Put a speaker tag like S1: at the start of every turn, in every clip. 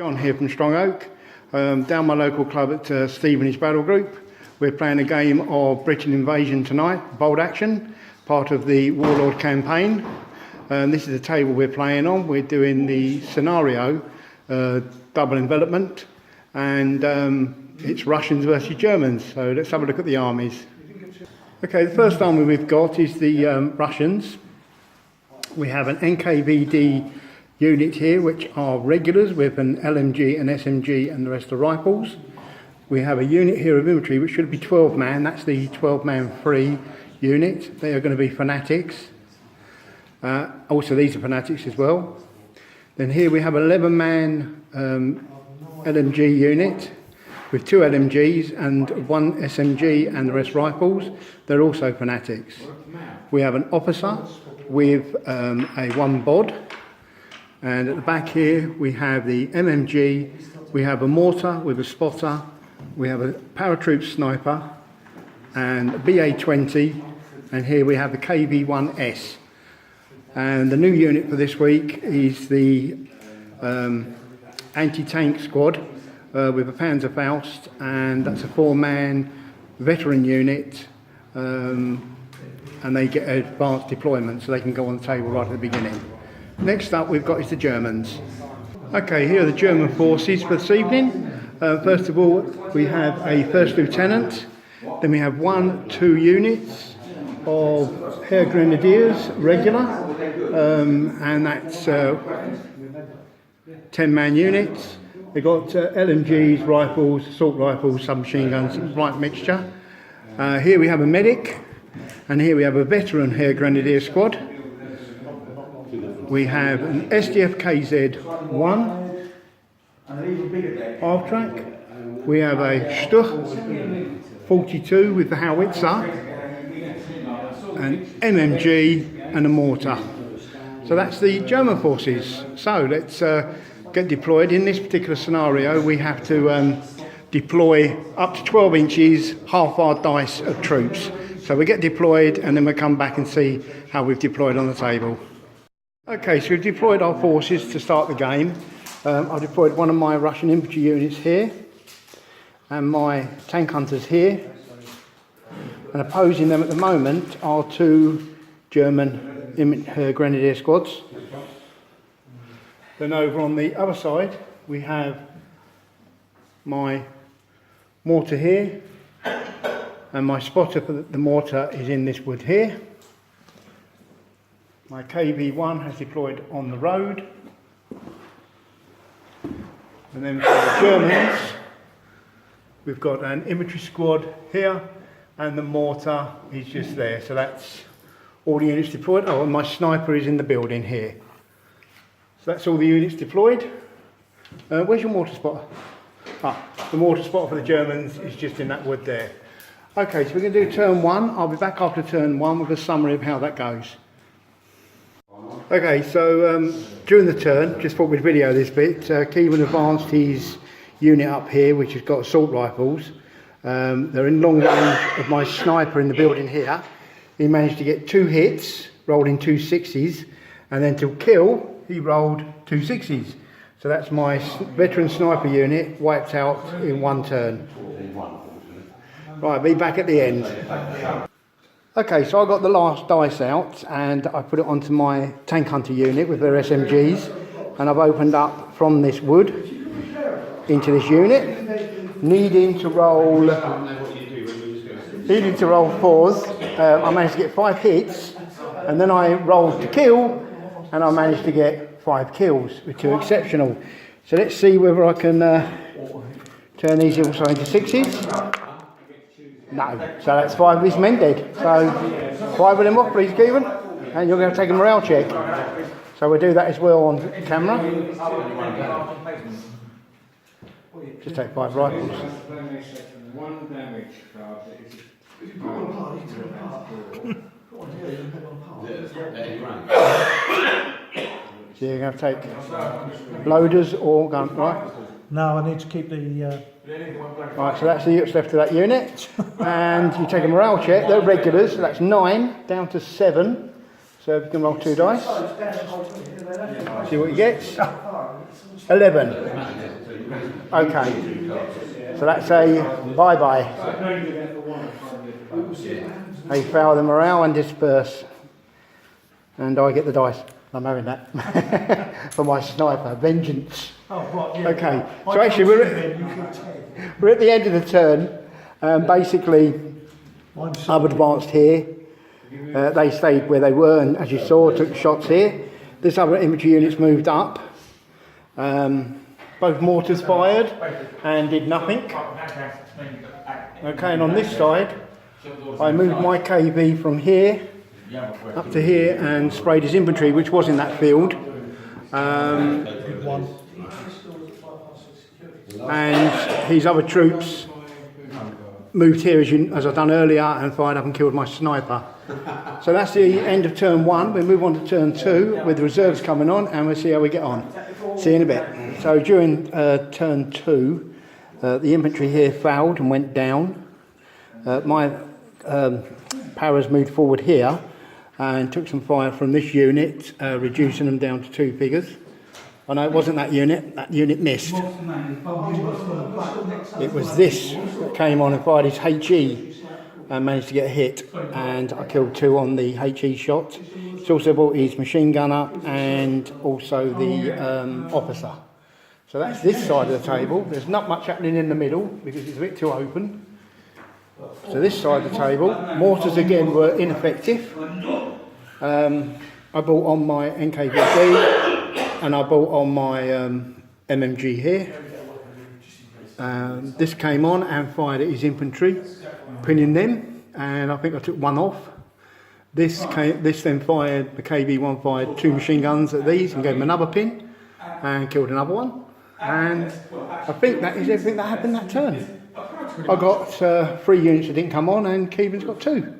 S1: John here from Strong Oak, down my local club at Stevenage Battle Group. We're playing a game of Britain Invasion tonight, Bold Action, part of the Warlord campaign. This is the table we're playing on. We're doing the scenario, double envelopment, and it's Russians versus Germans. So let's have a look at the armies. Okay, the first army we've got is the Russians. We have an NKVD unit here, which are regulars with an LMG, an SMG and the rest are rifles. We have a unit here of infantry which should be 12 man, that's the 12-man free unit. They are going to be fanatics. Also these are fanatics as well. Then here we have an 11-man LMG unit with 2 LMGs and 1 SMG and the rest rifles. They're also fanatics. We have an officer with a 1 bod. And at the back here we have the MMG, we have a mortar with a spotter, we have a paratroop sniper and a BA-20, and here we have the KV-1S. And the new unit for this week is the anti-tank squad with a Panzerfaust, and that's a 4-man veteran unit, and they get advanced deployment so they can go on the table right at the beginning. Next up we've got is the Germans. Okay, here are the German forces for this evening. First of all we have a first lieutenant, then we have 2 units of Hair Grenadiers, regular, and that's 10-man units. They've got LMGs, rifles, assault rifles, submachine guns, right mixture. Here we have a medic, and here we have a veteran Hair Grenadier squad. We have an SDF KZ-1 half track. We have a Stuch 42 with the howitzer, an MMG and a mortar. So that's the German forces. So let's get deployed. In this particular scenario we have to deploy up to 12 inches half our dice of troops. So we get deployed and then we'll come back and see how we've deployed on the table. Okay, so we've deployed our forces to start the game. I've deployed one of my Russian infantry units here and my tank hunters here, and opposing them at the moment are 2 German grenadier squads. Then over on the other side we have my mortar here, and my spotter for the mortar is in this wood here. My KV-1 has deployed on the road. And then for the Germans, we've got an infantry squad here, and the mortar is just there. So that's all the units deployed. Oh, and my sniper is in the building here. So that's all the units deployed. Where's your mortar spotter? The mortar spotter for the Germans is just in that wood there. Okay, so we're going to do turn 1. I'll be back after turn 1 with a summary of how that goes. Okay, so during the turn, just thought we'd video this bit, Kevin advanced his unit up here, which has got assault rifles. They're in long range of my sniper in the building here. He managed to get 2 hits, rolling 2 6s, and then to kill, he rolled 2 6s. So that's my veteran sniper unit wiped out in 1 turn. Right, be back at the end. Okay, so I got the last dice out and I put it onto my tank hunter unit with their SMGs, and I've opened up from this wood into this unit, needing to roll 4s. I managed to get 5 hits, and then I rolled to kill, and I managed to get 5 kills with 2 exceptional. So let's see whether I can turn these also into 6s. No, so that's 5 of these men dead. So 5 of them off, please, Kevin, and you're going to take a morale check. So we'll do that as well on camera. Just take 5 rifles. So you're going to take loaders or gun, right?
S2: No, I need to keep the...
S1: Right, so that's the units left of that unit. And you take a morale check, they're regulars, so that's 9 down to 7. So you can roll 2 dice. See what he gets. 11. Okay, so that's a bye-bye. They fail the morale and disperse. And I get the dice. I'm having that. For my sniper. Vengeance.
S2: Oh, right, yeah.
S1: Okay, so actually we're at the end of the turn. Basically, I've advanced here. They stayed where they were, and as you saw, took shots here. This other infantry unit's moved up. Both mortars fired and did nothing. Okay, and on this side, I moved my KB from here up to here and sprayed his infantry, which was in that field. And his other troops moved here as I've done earlier and fired up and killed my sniper. So that's the end of turn 1. We move on to turn 2 with the reserves coming on, and we'll see how we get on. See you in a bit. So during turn 2, the infantry here fouled and went down. My paras moved forward here and took some fire from this unit, reducing them down to 2 figures. Oh no, it wasn't that unit missed. It was this that came on and fired his HE and managed to get a hit, and I killed 2 on the HE shot. He's also brought his machine gun up and also the officer. So that's this side of the table. There's not much happening in the middle because it's a bit too open. So this side of the table, mortars again were ineffective. I brought on my NKVD and I brought on my MMG here. This came on and fired at his infantry, pinning them, and I think I took 1 off. This then fired, the KB1 fired 2 machine guns at these and gave them another pin and killed another one. And I think that is everything that happened that turn. I got 3 units that didn't come on, and Keevan's got 2.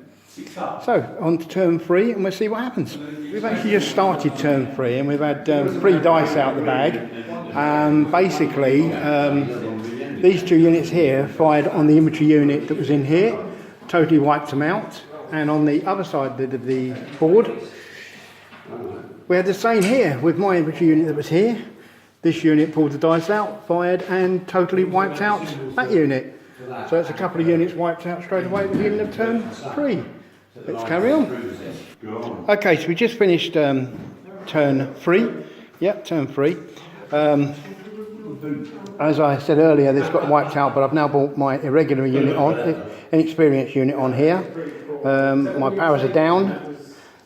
S1: So on to turn 3, and we'll see what happens. We've actually just started turn 3, and we've had 3 dice out the bag. Basically, these 2 units here fired on the infantry unit that was in here, totally wiped them out. And on the other side of the board, we had the same here with my infantry unit that was here. This unit pulled the dice out, fired, and totally wiped out that unit. So that's a couple of units wiped out straight away at the beginning of turn 3. Let's carry on. Okay, so we just finished turn 3. Yep, turn 3. As I said earlier, this got wiped out, but I've now brought my irregular unit on, inexperienced unit on here. My powers are down.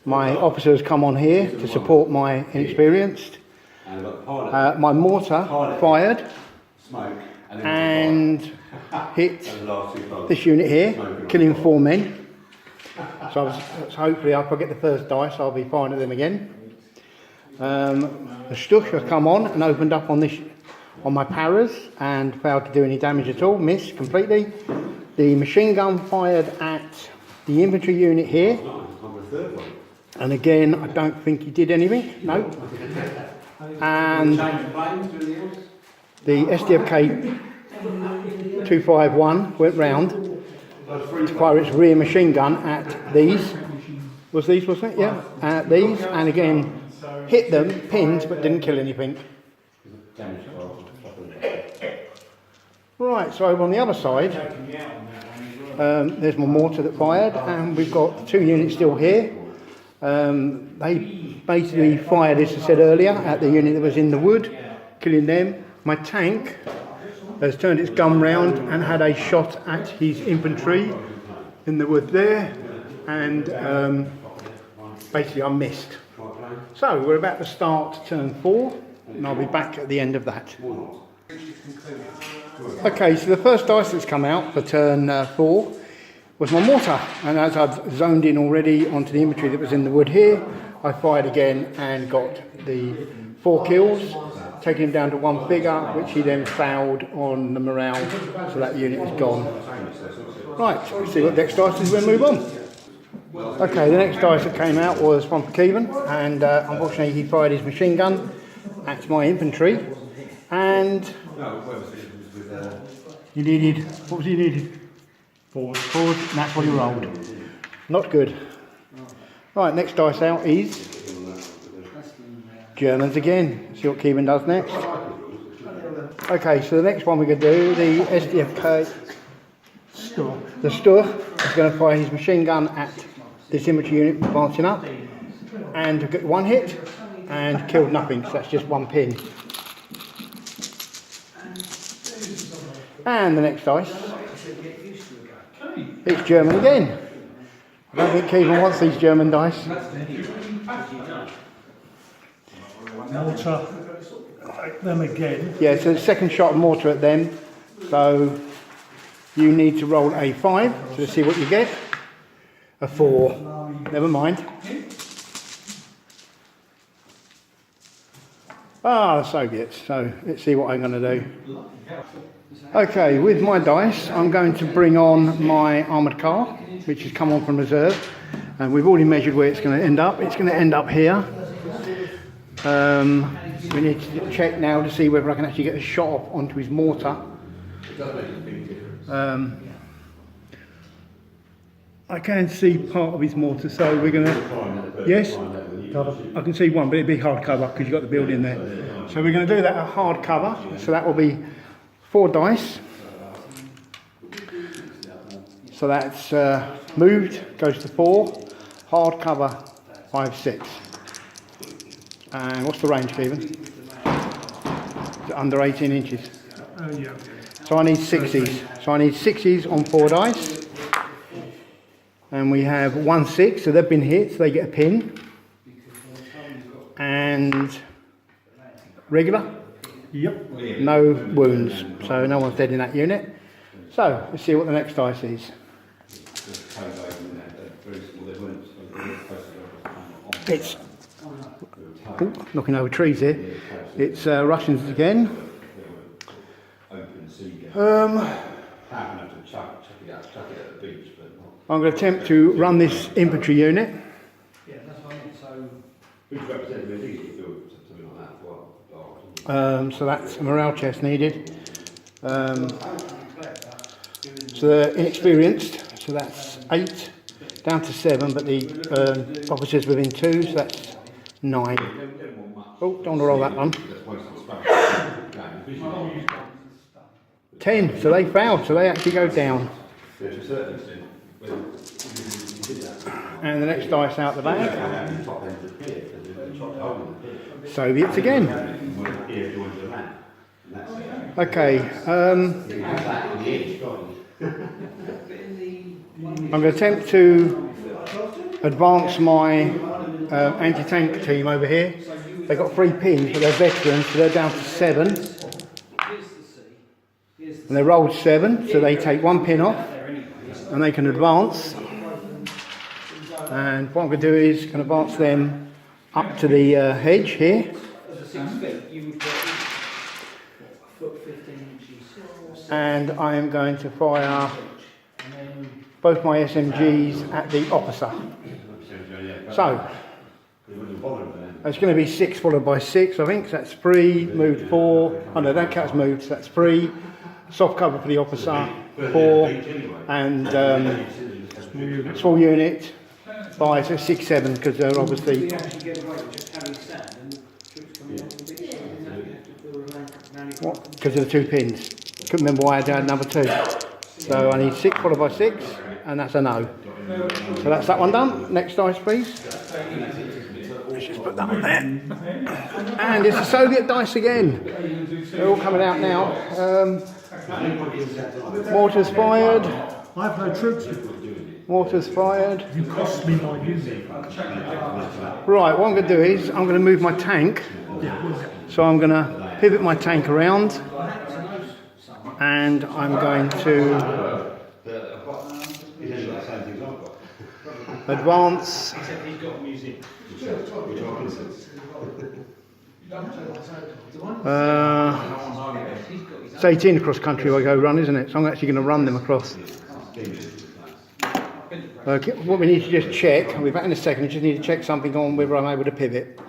S1: My officers come on here to support my inexperienced. My mortar fired and hit this unit here, killing 4 men. So hopefully if I get the first dice, I'll be fine at them again. The Stush has come on and opened up on my paras and failed to do any damage at all, missed completely. The machine gun fired at the infantry unit here, and again I don't think he did anything, no. And the SDFK 251 went round to fire its rear machine gun at these. Wasn't it? Yeah, at these, and again hit them, pinned, but didn't kill anything. Right, so over on the other side, there's my mortar that fired, and we've got 2 units still here. They basically fired, as I said earlier, at the unit that was in the wood, killing them. My tank has turned its gun round and had a shot at his infantry in the wood there, and basically I missed. So we're about to start turn 4, and I'll be back at the end of that. Okay, so the first dice that's come out for turn 4 was my mortar, and as I've zoned in already onto the infantry that was in the wood here, I fired again and got the 4 kills, taking him down to 1 figure, which he then fouled on the morale, so that unit is gone. Right, so let's see what the next dice is when we move on. Okay, the next dice that came out was one for Keevan, and unfortunately he fired his machine gun at my infantry, and he needed, what was he needed? Forward, and that's what he rolled. Not good. Right, next dice out is Germans again. See what Keevan does next. Okay, so the next one we're going to do, the SDFK, the Stur is going to fire his machine gun at this infantry unit advancing up, and get one hit and killed nothing, so that's just one pin. And the next dice, it's German again. I don't think Kevin wants these German dice.
S2: Mortar, take them again.
S1: Yeah, so the second shot of mortar at them. So you need to roll a 5 to see what you get. A 4. Never mind. Ah, the Soviets. So let's see what I'm going to do. Okay, with my dice, I'm going to bring on my armoured car, which has come on from reserve. And we've already measured where it's going to end up. It's going to end up here. We need to check now to see whether I can actually get a shot off onto his mortar. I can see part of his mortar, so we're going to... Yes? I can see one, but it'd be hard cover because you've got the building there. So we're going to do that at hard cover. So that will be 4 dice. So that's moved, goes to 4. Hard cover, 5, 6. And what's the range, Stephen? Under 18 inches.
S2: Yeah.
S1: So I need 6s. So I need 6s on 4 dice. And we have 1 6, so they've been hit, so they get a pin. And regular?
S2: Yep.
S1: No wounds, so no one's dead in that unit. So let's see what the next dice is. It's knocking over trees here. It's Russians again. I'm going to attempt to run this infantry unit. So that's a morale chest needed. So they're inexperienced, so that's 8 down to 7, but the officers within 2, so that's 9. Oh, don't want to roll that one. 10, so they failed, so they actually go down. And the next dice out the bag. Soviets again. Okay. I'm going to attempt to advance my anti-tank team over here. They've got 3 pins, but they're veterans, so they're down to 7. And they rolled 7, so they take 1 pin off, and they can advance. And what I'm going to do is can advance them up to the hedge here. And I am going to fire both my SMGs at the officer. So, it's going to be 6 followed by 6, I think. So that's 3, moved 4. Oh no, that count's moved, so that's 3. Soft cover for the officer, 4. And small unit, 5, so 6, 7, because they're obviously... What? Because of the 2 pins. Couldn't remember why I had another 2. So I need 6 followed by 6, and that's a no. So that's that one done. Next dice, please. Let's just put that on there. And it's the Soviet dice again. They're all coming out now. Mortars fired.
S2: I have no troops.
S1: Mortars fired.
S2: You cost me my unit.
S1: Right, what I'm going to do is I'm going to move my tank. So I'm going to pivot my tank around. And I'm going to advance. It's 18 across country I go run, isn't it? So I'm actually going to run them across. Okay, what we need to just check, I'll be back in a second, I just need to check something on whether I'm able to pivot.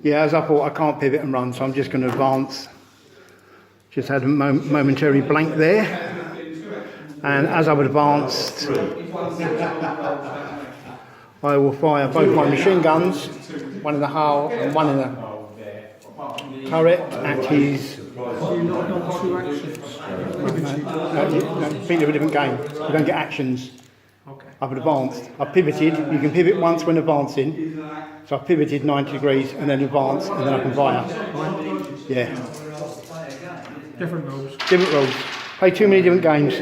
S1: Yeah, as I thought, I can't pivot and run, so I'm just going to advance. Just had a momentary blank there. And as I've advanced, I will fire both my machine guns, one in the hull and one in the turret, at his
S2: You not got 2 actions. Pivoted.
S1: No, think of a different game. You don't get actions.
S2: Okay.
S1: I've advanced. I've pivoted. You can pivot once when advancing. So I've pivoted 90 degrees and then advance and then I can fire. Yeah.
S2: Different rules.
S1: Different rules. Play too many different games.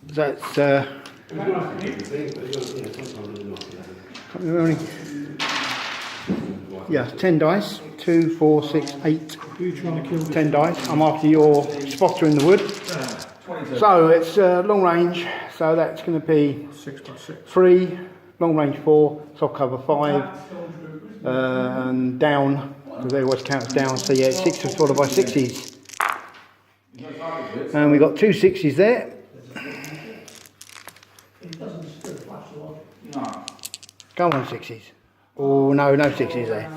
S1: That's yeah, 10 dice. 2, 4, 6, 8.
S2: Who are you trying to kill?
S1: 10 dice. I'm after your spotter in the wood. So it's long range. So that's going to be
S2: 6 by 6.
S1: 3, long range 4, soft cover 5, and down, because they always count as down, so yeah, 6 is followed by 6s. And we've got 2 6s there. Go on 6s. Oh no, no 6s there.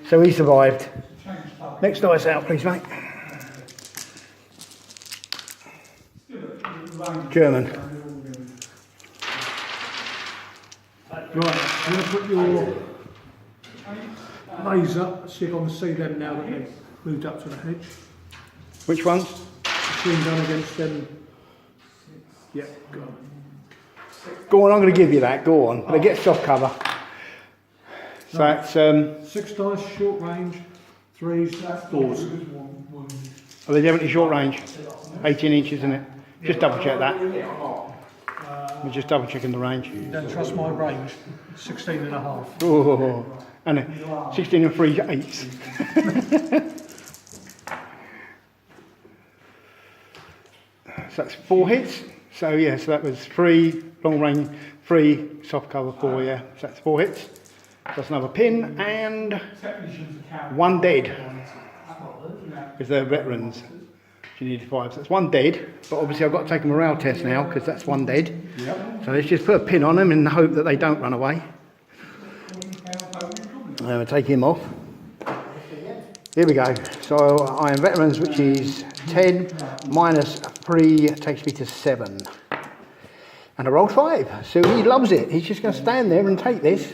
S1: So he survived. Next dice out, please, mate. German.
S2: Right, I'm going to put your laser, see if I can see them now that they've moved up to the hedge.
S1: Which ones?
S2: Machine gun against them. Yep, go on.
S1: Go on, I'm going to give you that. Go on. They get soft cover. So that's
S2: 6 dice, short range, 3s, 4s.
S1: are they definitely short range? 18 inches, isn't it? Just double check that. We're just double checking the range.
S2: Don't trust my range. 16 and a half.
S1: Oh, and 16 and 3 8s. So that's 4 hits. So yeah, so that was 3 long range, 3 soft cover, 4. Yeah, so that's 4 hits. That's another pin and 1 dead. Because they're veterans. You need 5. So that's 1 dead. But obviously I've got to take a morale test now because that's 1 dead. So let's just put a pin on them in the hope that they don't run away. I'm going to take him off. Here we go. So I am veterans, which is 10 minus 3 takes me to 7. And I rolled 5. So he loves it. He's just going to stand there and take this.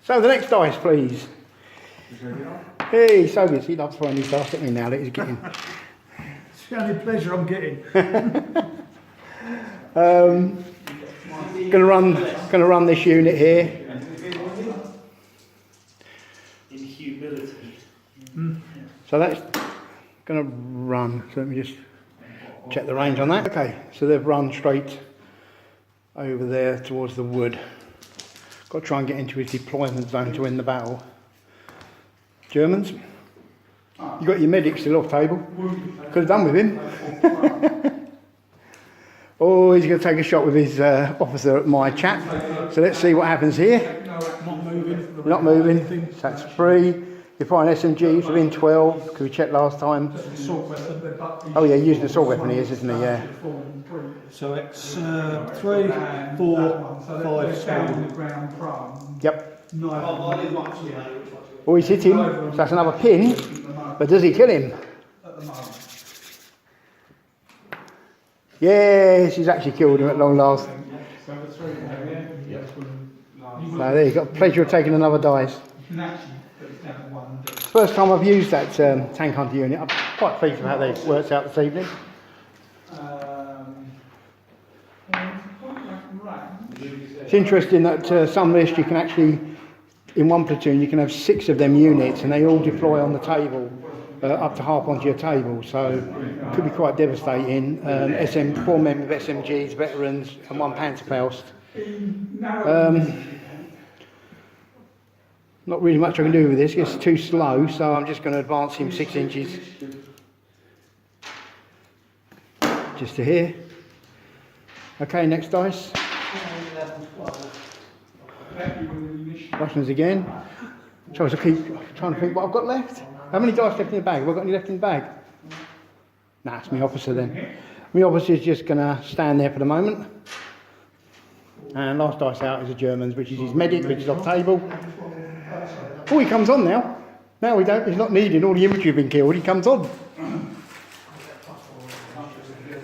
S1: So the next dice, please. Hey, so good. He loves throwing these dice at me now that he's getting.
S2: It's the only pleasure I'm getting.
S1: Gonna run this unit here.
S3: In humility.
S1: So that's gonna run. So let me just check the range on that. Okay, so they've run straight over there towards the wood. Got to try and get into his deployment zone to win the battle. Germans, you got your medic still off table. Could have done with him. Oh, he's going to take a shot with his officer at my chap. So let's see what happens here.
S2: Not moving.
S1: Not moving. So that's 3. You're firing SMGs within 12. Because we checked last time.
S2: Assault weapon.
S1: Oh yeah, using assault weapon he is, isn't he? Yeah.
S2: So it's 3, 4, 5, 7.
S1: Yep. Oh, he's hit him. So that's another pin. But does he kill him? Yes, he's actually killed him at long last. So there you go. Pleasure of taking another dice. First time I've used that tank hunter unit. I'm quite pleased with how they worked out this evening. It's interesting that some list you can actually, in one platoon, you can have 6 of them units and they all deploy on the table, up to half onto your table. So it could be quite devastating. 4 men with SMGs, veterans, and 1 Panzerfaust. Not really much I can do with this. It's too slow, so I'm just going to advance him 6 inches. Just to here. Okay, next dice. Russians again. So I keep trying to think what I've got left. How many dice left in the bag? Have I got any left in the bag? Nah, it's my officer then. My officer's just going to stand there for the moment. And last dice out is the Germans, which is his medic, which is off table. Oh, he comes on now. Now he's not needed. All the infantry have been killed. He comes on.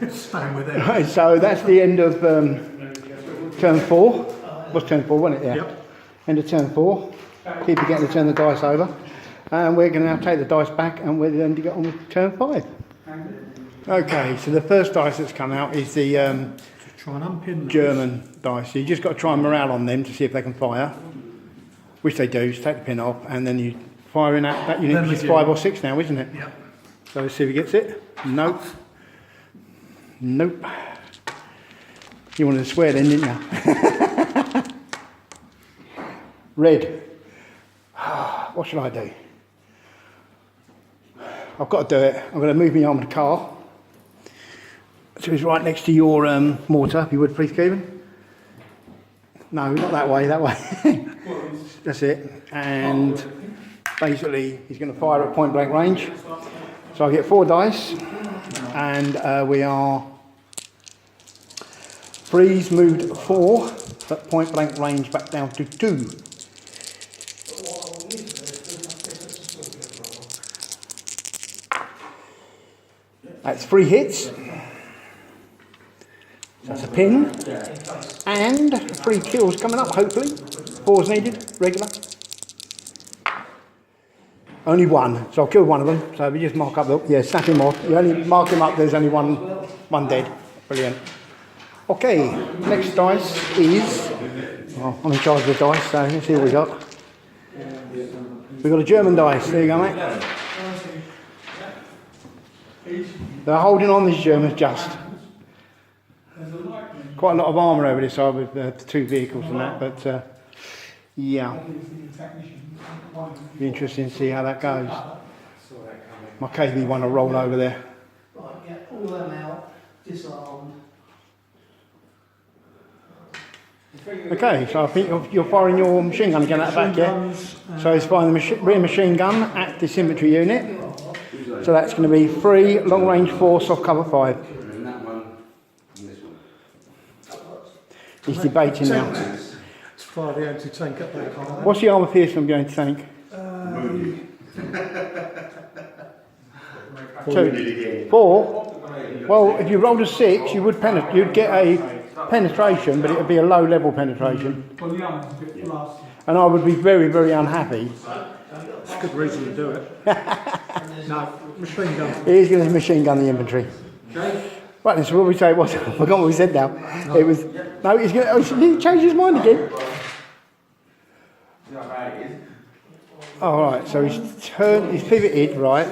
S2: Staying with it.
S1: Right, so that's the end of turn 4. Was turn 4, wasn't it? Yeah.
S2: Yep.
S1: End of turn 4. keep forgetting to turn the dice over. And we're going to now take the dice back and we're going to get on with turn 5. Okay, so the first dice that's come out is the
S2: Try and unpin
S1: German dice. So you just got to try and morale on them to see if they can fire, which they do. So take the pin off and then you fire in that unit, which is 5 or 6 now, isn't it?
S2: Yep.
S1: So let's see if he gets it. Nope. Nope. You wanted to swear then, didn't you? Red. What should I do? I've got to do it. I'm going to move my armoured car. So he's right next to your mortar, if you would, please, Kevin. No, not that way, that way. That's it. And basically, he's going to fire at point blank range. So I get 4 dice, and we are freeze moved 4, but point blank range back down to 2. That's 3 hits. That's a pin. And 3 kills coming up, hopefully. 4's needed, regular. Only 1, so I'll kill one of them. So if you just mark up snap him off. You only mark him up, there's only one dead. Brilliant. Okay, next dice is, I'm in charge of the dice, so let's see what we got. We've got a German dice, there you go, mate. They're holding on, these Germans, just. Quite a lot of armour over this side with the 2 vehicles and that, but yeah. Be interesting to see how that goes. My KV one will roll over there.
S2: Right, get all them out, disarmed.
S1: Okay, so I think you're firing your machine gun again at the back, yeah? So he's firing the rear machine gun at this infantry unit. So that's going to be 3, long range 4, soft cover 5.
S4: And that one, and this one.
S1: He's debating now.
S2: It's fire the anti-tank up there, can't
S1: What's the armour pierce from going to tank? 2. 4? Well, if you rolled a 6, you would you'd get a penetration, but it would be a low level penetration. And I would be very, very unhappy.
S2: It's a good reason to do it. No, machine gun.
S1: He's going to machine gun the infantry. Right then, so what we say was, I forgot what we said now. No. It was, no, he's going to, he changed his mind again. Oh, right, so he's pivoted, right,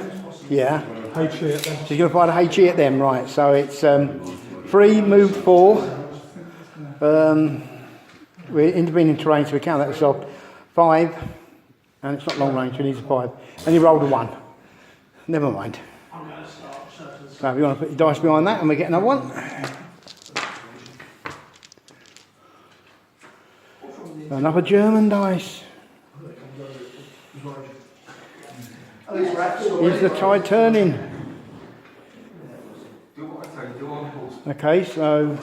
S1: yeah.
S2: HE at them.
S1: So he's going to fire the HE at them, right, so it's 3, moved 4. We're intervening terrain, so we count that as soft. 5, and it's not long range, so he needs a 5. And he rolled a 1. Never mind. So if you want to put your dice behind that, and we get another one. Another German dice. Is the tide turning? Okay, so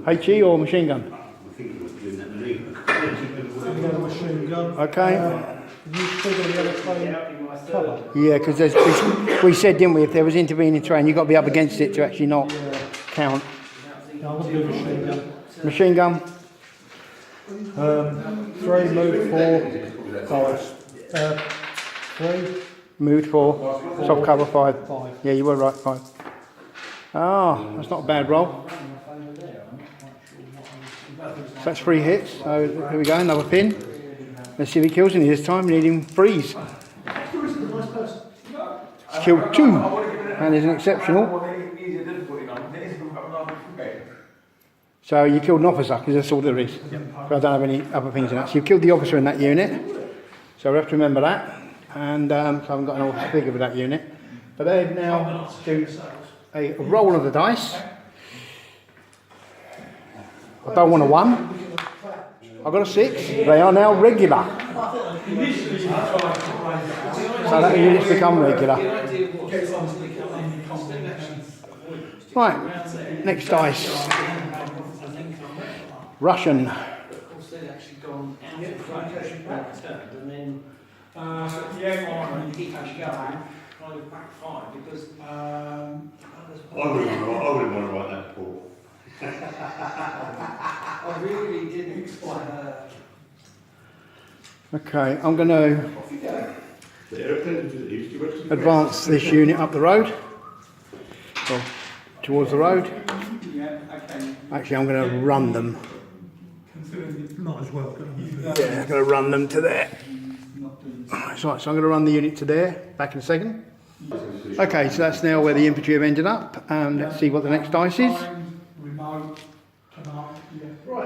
S1: HE or machine gun?
S2: Machine gun.
S1: Okay.
S2: You still got the other plane cover?
S1: Yeah, because we said, didn't we, if there was intervening terrain, you've got to be up against it to actually not count.
S2: No, I would do machine gun.
S1: Machine gun?
S2: 3, moved 4, 5. 3.
S1: Moved 4, soft cover 5.
S2: 5.
S1: Yeah, you were right, 5. Ah, that's not a bad roll. So that's 3 hits, so here we go, another pin. Let's see if he kills any this time, we need him freeze. He's killed 2, and there's an exceptional. So you killed an officer, because that's all there is. But I don't have any other things in that. So you killed the officer in that unit, so we have to remember that. And so I haven't got an officer figure with that unit. But they've now do a roll of the dice. I don't want a 1. I've got a 6. They are now regular. So that unit's become regular. Right, next dice. Russian.
S4: I wouldn't want to write that report.
S3: I really didn't
S1: Okay, I'm going to advance this unit up the road, or towards the road. Actually, I'm going to run them.
S2: Might as well.
S1: Yeah, I'm going to run them to there. That's right, so I'm going to run the unit to there, back in a second. Okay, so that's now where the infantry have ended up. Let's see what the next dice is.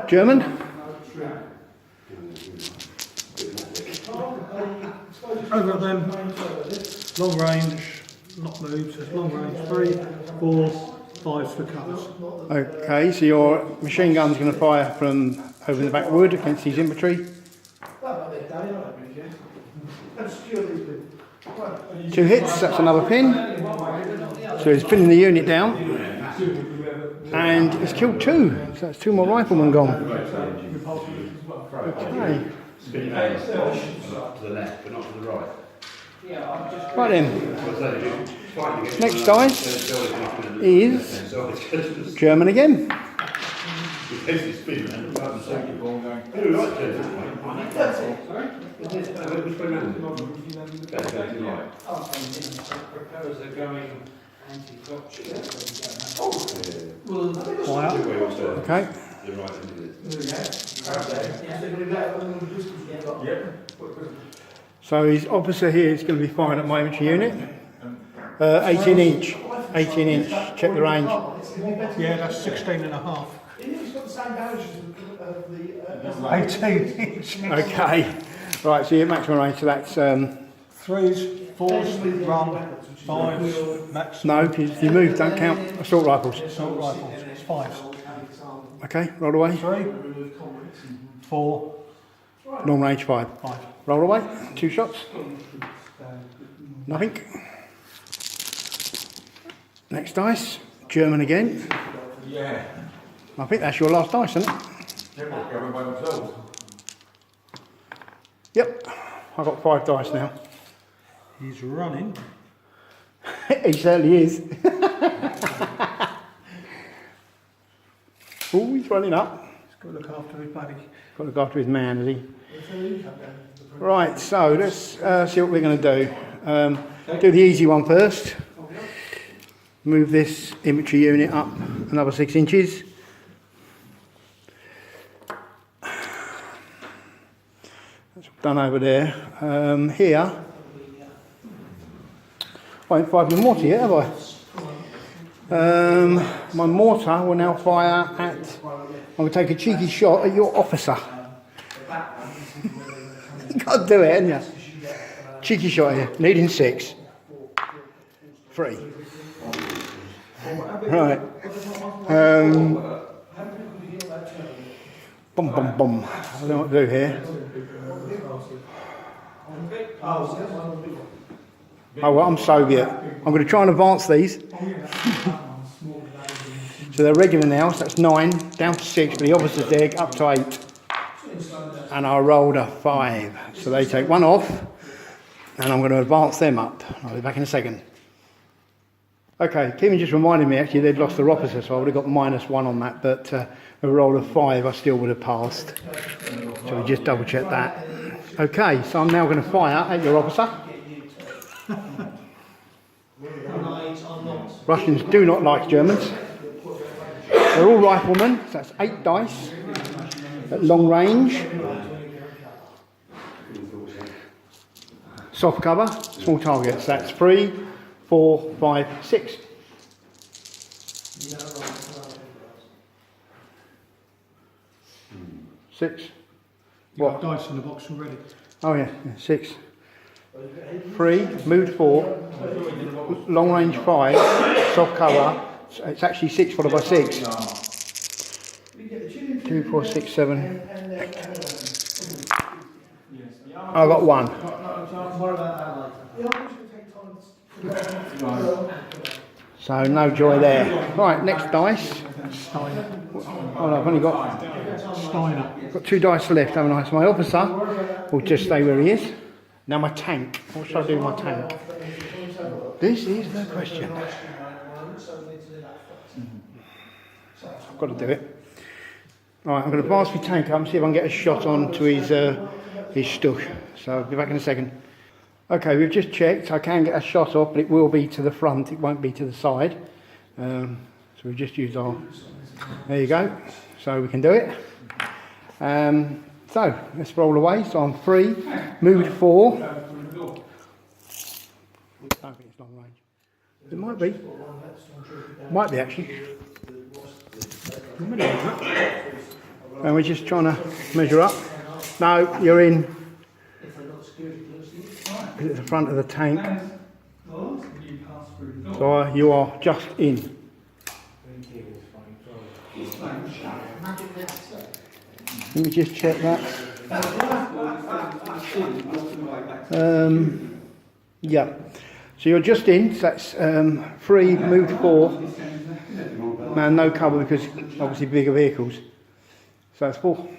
S1: German.
S2: Over them, long range, not moves, there's long range 3, 4, 5 for covers.
S1: Okay, so your machine gun's going to fire from over in the back wood against these infantry. 2 hits, that's another pin. So he's pinning the unit down. And he's killed 2, so that's 2 more riflemen gone. Okay.
S4: To the left, but not to the right.
S1: Right then. Next dice is German again. Okay. So his officer here is going to be firing at my infantry unit. 18 inch. 18 inch. Check the range.
S2: Yeah, that's 16 and a half. 18 inch.
S1: Okay. Right, so your maximum range, so that's...
S2: 3s, 4s, run, 5s, max.
S1: no, if you move, don't count assault rifles.
S2: Assault rifles, it's 5s.
S1: Okay, roll away.
S2: 3, 4,
S1: Long range 5.
S2: 5.
S1: Roll away. 2 shots. Nothing. Next dice. German again.
S4: Yeah.
S1: I think that's your last dice, isn't it? Yep. I've got 5 dice now.
S2: He's running.
S1: He certainly is. Oh, he's running up.
S2: He's got to look after his buddy.
S1: Got to look after his man, has he? Right, so let's see what we're going to do. Do the easy one first. Move this infantry unit up another 6 inches. That's done over there. Here, I haven't fired my mortar yet, have I? My mortar will now fire at... I'm going to take a cheeky shot at your officer. You can't do it, haven't you? Cheeky shot here. Leading 6. 3. Right. Boom, boom, boom. I don't know what to do here. Oh, well, I'm Soviet. I'm going to try and advance these. So they're regular now, so that's 9, down to 6, but the officer's there, up to 8. And I rolled a 5. So they take 1 off, and I'm going to advance them up. I'll be back in a second. Okay, Kim just reminded me actually they'd lost their officer, so I would have got -1 on that, but a roll of 5 I still would have passed. So we just double check that. Okay, so I'm now going to fire at your officer. Russians do not like Germans. They're all riflemen, so that's 8 dice at long range. Soft cover, small targets, that's 3, 4, 5, 6. Six.
S2: You've got dice in the box already.
S1: Oh yeah, 6. 3, moved 4, long range 5, soft cover. So it's actually 6 followed by 6. 2, 4, 6, 7. I got 1. So no joy there. Right, next dice. Oh, no, I've only got
S2: Steiner.
S1: 2 dice left, haven't I? So my officer will just stay where he is. Now my tank. What should I do with my tank? This is the question. I've got to do it. Alright, I'm going to advance my tank up and see if I can get a shot on to his He's stuck, so I'll be back in a second. Okay, we've just checked. I can get a shot off, but it will be to the front. It won't be to the side. So we've just used our... There you go. So we can do it. So let's roll away. So I'm 3, move to 4. I don't think it's long range. It might be. Might be actually. And we're just trying to measure up. No, you're in. It's the front of the tank. So you are just in. Let me just check that. Yeah. So you're just in. So that's 3, move to 4. Man, no cover because obviously bigger vehicles. So that's 4.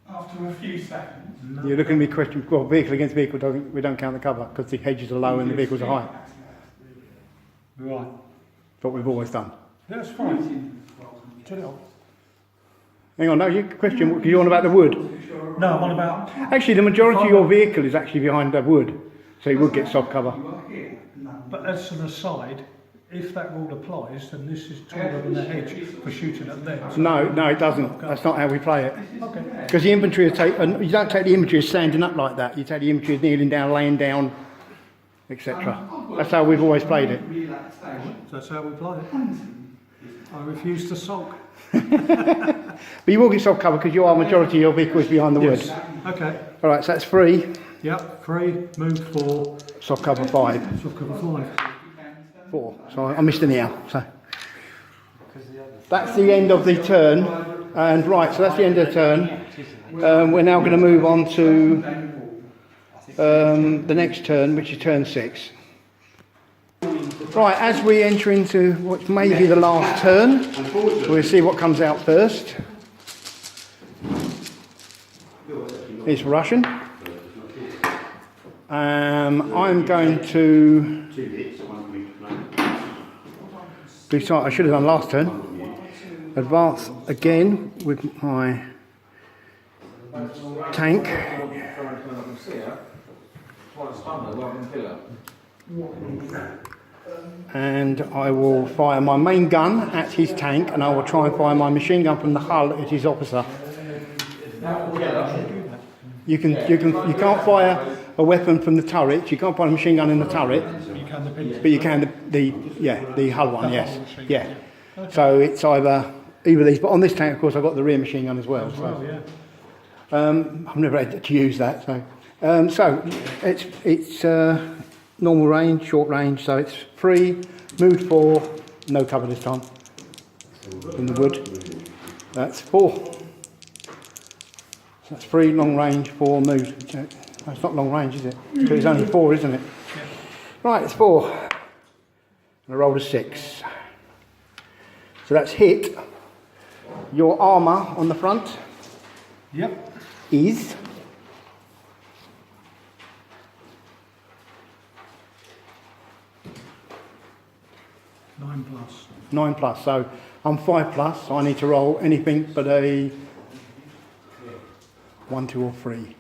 S2: After a few seconds.
S1: You're looking at me question. Well, vehicle against vehicle, we don't count the cover because the hedges are low and the vehicles are high.
S2: Right.
S1: That's what we've always done.
S2: That's fine. Turn it off.
S1: Hang on, no, you question. You're on about the wood.
S2: No, I'm on about.
S1: Actually, the majority of your vehicle is actually behind the wood, so you would get soft cover.
S2: But as an aside, if that rule applies, then this is taller than the hedge for shooting at them. So
S1: No, it doesn't. That's not how we play it.
S2: okay.
S1: Because the infantry you don't take the infantry as standing up like that. You take the infantry as kneeling down, laying down, etc. That's how we've always played it.
S2: That's how we play it. I refuse to sulk.
S1: But you will get soft cover because your majority of your vehicle is behind the wood.
S2: Okay.
S1: All right, so that's 3.
S2: Yep. 3, move 4,
S1: Soft cover 5.
S2: soft cover 5.
S1: 4. So I missed an hour. So that's the end of the turn. And right, so that's the end of the turn. We're now going to move on to the next turn, which is turn 6. Right, as we enter into what may be the last turn, we'll see what comes out first. It's Russian. I'm going to decide, I should have done last turn. Advance again with my tank. And I will fire my main gun at his tank, and I will try and fire my machine gun from the hull at his officer. You can't fire a weapon from the turret. You can't fire a machine gun in the turret, but you can the hull one. Yes, yeah. So it's either these, but on this tank, of course, I've got the rear machine gun as well. So I've never had to use that. So it's normal range, short range. So it's 3, move 4, no cover this time in the wood. That's 4. So that's 3 long range, 4 move. That's not long range, is it? So it's only 4, isn't it? Right, it's 4. And I rolled a 6. So that's hit. Your armour on the front is
S2: 9+.
S1: 9+. So I'm 5+. So I need to roll anything but a 1, 2 or 3.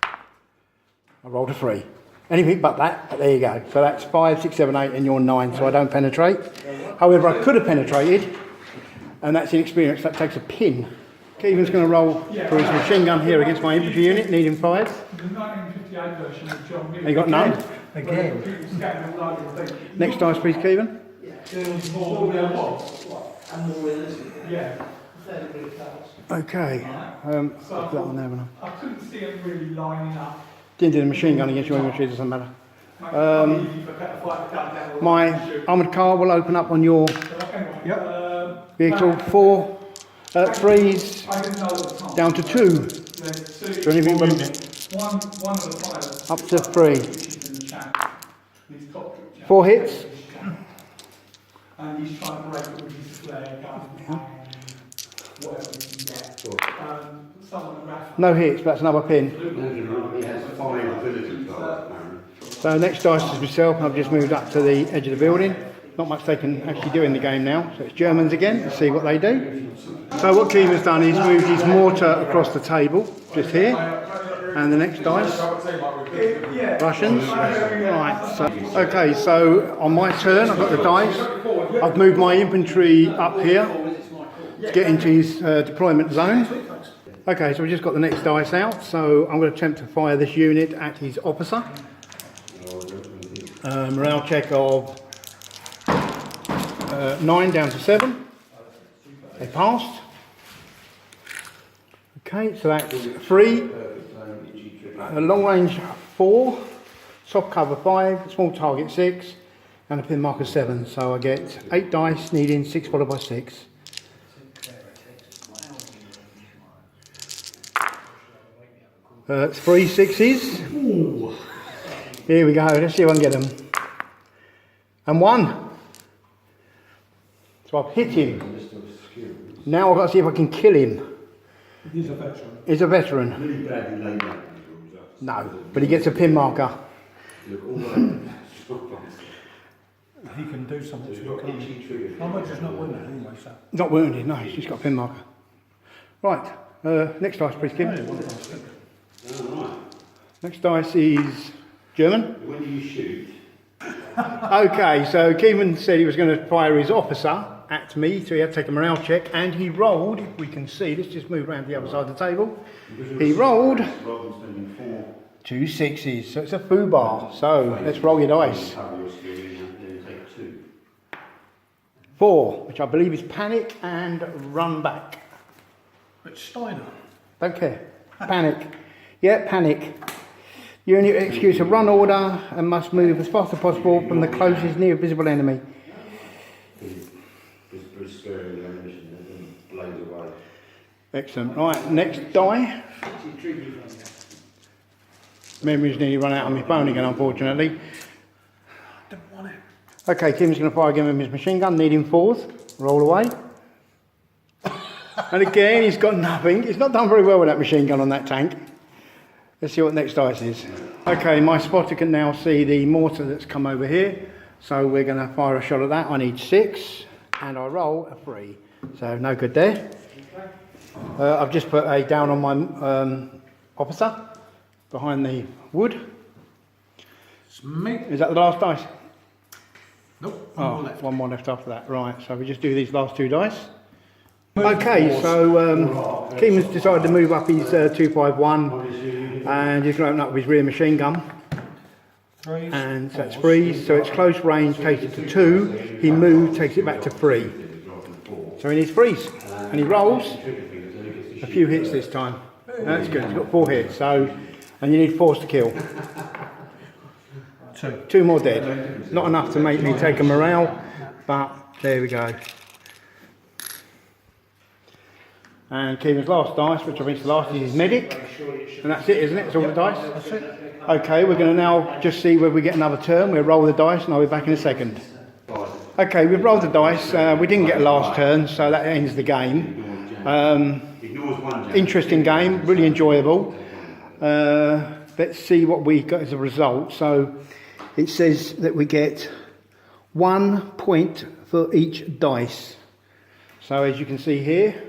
S1: I rolled a 3. Anything but that, but there you go. So that's 5, 6, 7, 8 and you're 9, so I don't penetrate. However, I could have penetrated, and that's inexperience. That takes a pin. Keevan's going to roll for his machine gun here against my infantry unit, needing 5.
S2: The 1958 version of John Muir.
S1: You got none?
S2: Again.
S1: Next dice, please, Keevan.
S2: There was more than there was. Yeah.
S1: Okay. Put that on there, haven't I?
S2: I couldn't see them really lining up.
S1: Didn't do the machine gun against your infantry, doesn't matter. My armoured car will open up on your vehicle. 4, 3s, down to 2. So anything but up to 3. 4 hits.
S2: And he's trying to break it with his flare gun and whatever he can get.
S1: No hits, but that's another pin.
S4: He has 5 ability cards, apparently.
S1: So next dice is myself. I've just moved up to the edge of the building. not much they can actually do in the game now. So it's Germans again. Let's see what they do. So what Keeman's done is moved his mortar across the table, just here. And the next dice, Russians. Right, so, okay, so on my turn, I've got the dice. I've moved my infantry up here to get into his deployment zone. Okay, so we've just got the next dice out. So I'm going to attempt to fire this unit at his officer. Morale check of 9 down to 7. They passed. Okay, so that's 3. Long range 4, soft cover 5, small target 6, and a pin marker 7. So I get 8 dice, needing 6 followed by 6. It's 3 6s.
S2: Ooh.
S1: Here we go. Let's see if I can get them. And 1. So I've hit him. Now I've got to see if I can kill him.
S2: He's a veteran.
S1: He's a veteran. No, but he gets a pin marker.
S2: He can do something to the How much is not wounded anyway, so?
S1: Not wounded, no, he's just got a pin marker. Right, next dice please, Kim. Next dice is German.
S4: When do you shoot?
S1: Okay, so Keeman said he was going to fire his officer at me, so he had to take a morale check, and he rolled, if we can see, let's just move around the other side of the table. He rolled 2 6s, so it's a foo bar. So let's roll your dice. 4, which I believe is panic and run back.
S2: But Steiner.
S1: Don't care. Panic. Yeah, panic. Unit executes a run order and must move as fast as possible from the closest near visible enemy. Excellent. Right, next die. Memory's nearly run out on my phone again, unfortunately.
S2: Don't want it.
S1: Okay, Kim's going to fire again with his machine gun, needing 4s. Roll away. And again, he's got nothing. He's not done very well with that machine gun on that tank. Let's see what next dice is. Okay, my spotter can now see the mortar that's come over here. So we're going to fire a shot at that. I need 6, and I roll a 3. So no good there. I've just put a down on my officer behind the wood.
S2: It's me.
S1: Is that the last dice?
S2: Nope.
S1: One more left after that. Right, so we just do these last 2 dice. Okay, so Keeman's decided to move up his 251 and he's going to open up his rear machine gun. And so that's 3, so it's close range, takes it to 2. He moved, takes it back to 3. So he needs 3s, and he rolls a few hits this time. That's good, he's got 4 hits, so, and you need 4s to kill. 2 more dead. Not enough to make me take a morale, but there we go. And Keeman's last dice, which I think is the last, is his medic. And that's it, isn't it? It's all the dice? That's it. Okay, we're going to now just see whether we get another turn. We'll roll the dice and I'll be back in a second. Okay, we've rolled the dice. We didn't get a last turn, so that ends the game. Interesting game, really enjoyable. Let's see what we got as a result. So it says that we get 1 point for each dice. So as you can see here,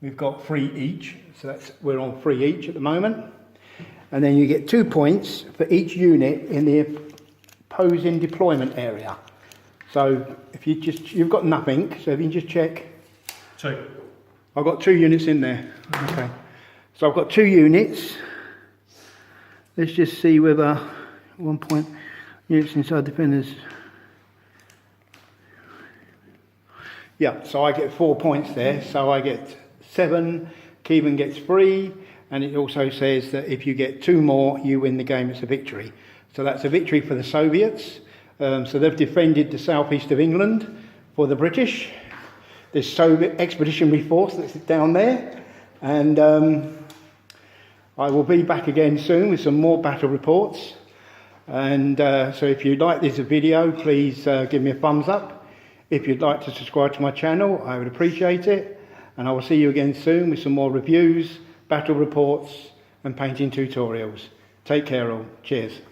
S1: we've got 3 each, so we're on 3 each at the moment. And then you get 2 points for each unit in the opposing deployment area. So if you've got nothing, so if you can just check.
S2: 2.
S1: I've got 2 units in there. Okay. So I've got 2 units. Let's just see whether 1 point units inside defenders. Yeah, so I get 4 points there, so I get 7, Keevan gets 3, and it also says that if you get 2 more, you win the game, it's a victory. So that's a victory for the Soviets. So they've defended the southeast of England for the British. There's Soviet expeditionary force that's down there, and I will be back again soon with some more battle reports. And so if you like this video, please give me a thumbs up. If you'd like to subscribe to my channel, I would appreciate it. And I will see you again soon with some more reviews, battle reports and painting tutorials. Take care all. Cheers.